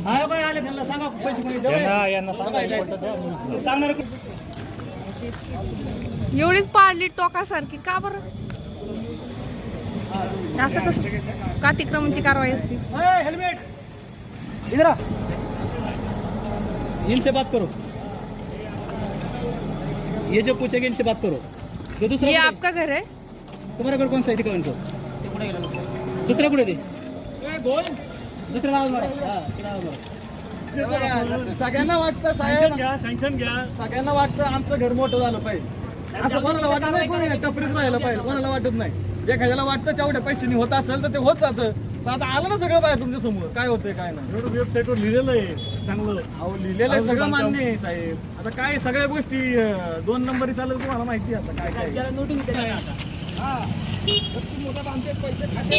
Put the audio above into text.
हा काय आले त्यांना सांगा पैसे कोणी देऊ सांगणार एवढीच पाडली टोकासारखी का बरं? असं कसं का अतिक्रमणची कारवाई असते? हेलमेट इधर आ इनसे बात करो ये जो पूछेगा इनसे बात करो जो दूसरा ये आपका घर है? तुम्हारा घर कौन सा है दिखाओ इनको दुसरा कुठे ते दुसऱ्या नाव सगळ्यांना वाटतं साहेब सँक्शन घ्या सगळ्यांना वाटतं आमचं घर मोठं झालं पाहिजे असं कोणाला वाटत नाही कोणी टपरीत राहिलं पाहिजे कोणाला वाटत नाही एखाद्याला वाटतं तेवढ्या पैशांनी होत असेल तर ते होत जातं तर आता आलं ना सगळं पाहिजे तुमच्या समोर काय होतंय काय नाही वेबसाईटवर लिहिलेलं आहे चांगलं अहो लिहिलेलं आहे सगळं मान्य आहे साहेब आता काय सगळ्या गोष्टी 2 नंबरी चालेल तुम्हाला माहिती आहे आता काय काय नोटीस मोठा आमचे पैसे खाते